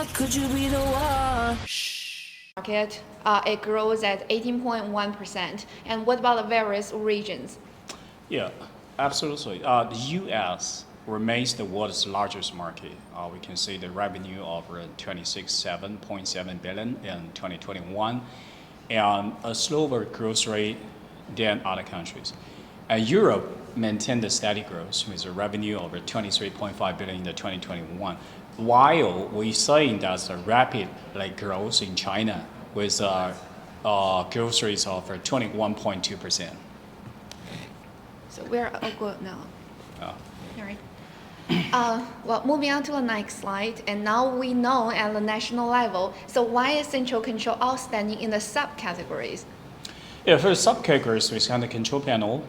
Could you be the one? Market, it grows at 18.1%. And what about the various regions? Yeah, absolutely. The U.S. remains the world's largest market. We can see the revenue of 26.7 billion in 2021, and a slower growth rate than other countries. And Europe maintained a steady growth with a revenue of 23.5 billion in the 2021, while we seeing that's a rapid growth in China with growth rates of 21.2%. So we're all good now. Uh, All right. Well, moving on to the next slide, and now we know at the national level, so why is central control outstanding in the subcategories? Yeah, for the subcategories, we have the control panel.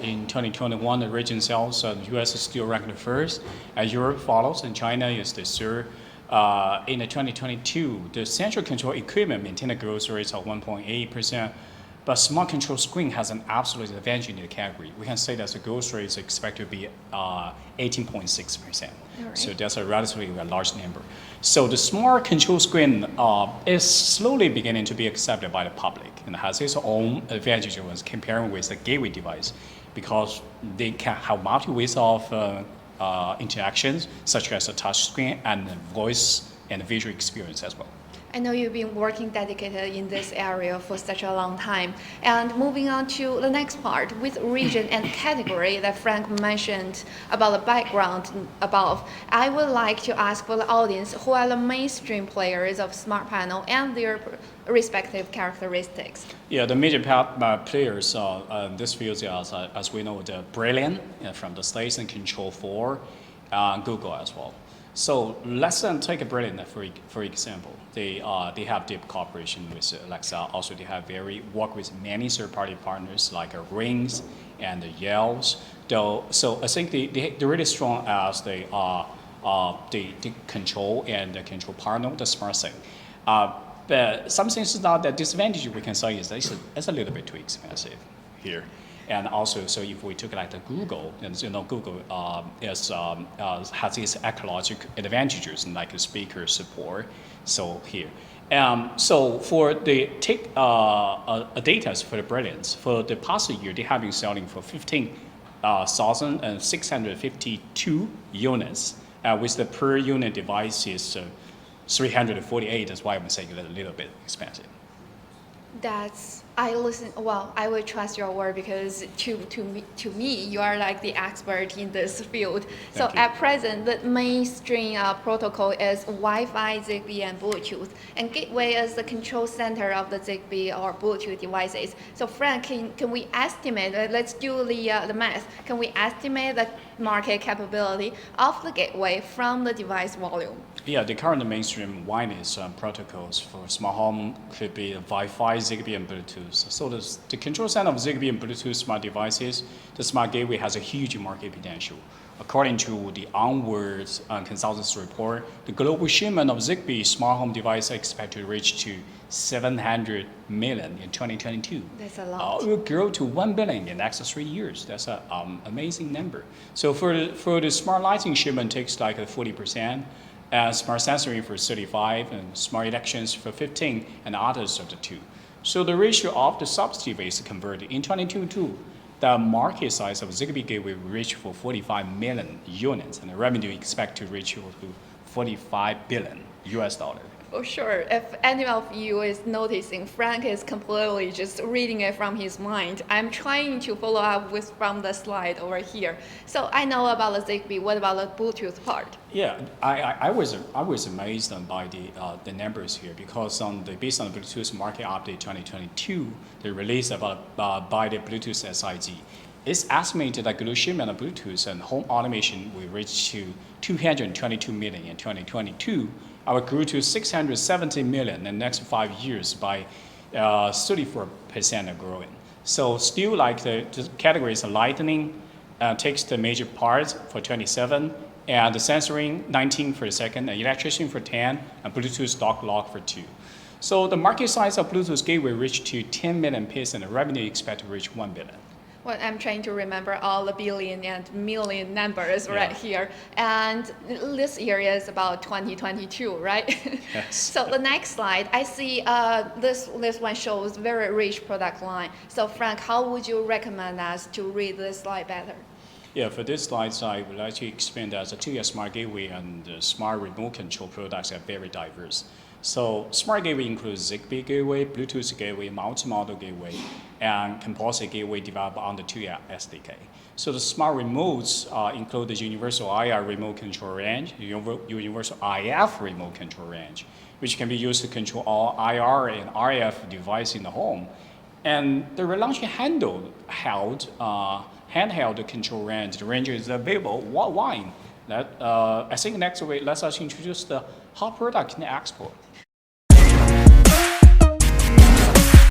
In 2021, the region sales, the US is still ranked first, and Europe follows, and China is the third. In the 2022, the central control equipment maintained a growth rate of 1.8%, but smart control screen has an absolute advantage in the category. We can say that the growth rate is expected to be 18.6%. Right. So that's a relatively large number. So the smart control screen is slowly beginning to be accepted by the public and has its own advantage when comparing with the gateway device, because they can have multiple ways of interactions, such as a touch screen and voice and visual experience as well. I know you've been working dedicated in this area for such a long time. And moving on to the next part, with region and category that Frank mentioned about the background above, I would like to ask for the audience who are the mainstream players of Smart Panel and their respective characteristics. Yeah, the major players in this field are, as we know, the Brilliant from the States and Control 4, Google as well. So let's take a Brilliant for example. They have deep cooperation with Alexa. Also, they have work with many third-party partners like Rings and the Yells. So I think they're really strong as the control and the control partner, the smart thing. But some things is not that disadvantage we can say is it's a little bit too expensive here. And also, so if we took like the Google, and Google has its ecological advantages like speaker support. So here, so for the data for the Brilliance for the past year, they have been selling for 15,652 units, with the per unit device is 348. That's why I'm saying a little bit expensive. I will trust your word because to me, you are like the expert in this field. So at present, the mainstream protocol is Wi-Fi, Zigbee, and Bluetooth. And Gateway is the control center of the Zigbee or Bluetooth devices. So Frank, can we estimate, let's do the math, can we estimate the market capability of the Gateway from the device volume? Yeah, the current mainstream wireless protocols for smart home could be Wi-Fi, Zigbee, and Bluetooth. So the control center of Zigbee and Bluetooth smart devices, the smart gateway has a huge market potential. According to the Onwards consultancy report, the global shipment of Zigbee smart home devices are expected to reach to 700 million in 2022. That's a lot. It will grow to 1 billion in the next 3 years. That's an amazing number. So for the smart lighting shipment takes like 40%. Smart sensoring for 35, and smart elections for 15, and others of the 2. So the ratio of the subsidy is converted. In 2022, the market size of Zigbee Gateway will reach for 45 million units, and the revenue expected to reach to 45 billion US dollar. For sure. If any of you is noticing, Frank is completely just reading it from his mind. I'm trying to follow up from the slide over here. So I know about the Zigbee. What about the Bluetooth part? Yeah, I was amazed by the numbers here because based on the Bluetooth market update 2022, the release by the Bluetooth SIG. It's estimated that global shipment of Bluetooth and home automation will reach to 222 million in 2022. Our grew to 670 million in the next 5 years by 34% growing. So still like the categories of lightning takes the major part for 27, and the sensoring 19 for the second, and electrician for 10, and Bluetooth dock lock for 2. So the market size of Bluetooth gateway reached to 10 million pieces, and the revenue expected to reach 1 billion. Well, I'm trying to remember all the billion and million numbers right Yeah. here. And this year is about 2022, right? Yes. So the next slide, I see this one shows very rich product line. So Frank, how would you recommend us to read this slide better? Yeah, for this slide, I would like to expand that the 2S Smart Gateway and the Smart Remote Control products are very diverse. So Smart Gateway includes Zigbee Gateway, Bluetooth Gateway, multi-model gateway, and composite gateway developed on the 2S SDK. So the smart remotes include the universal IR remote control range, universal IF remote control range, which can be used to control all IR and RF devices in the home. And the relaunch handheld control range. The range is available worldwide. I think next week, let us introduce the hot product in the export.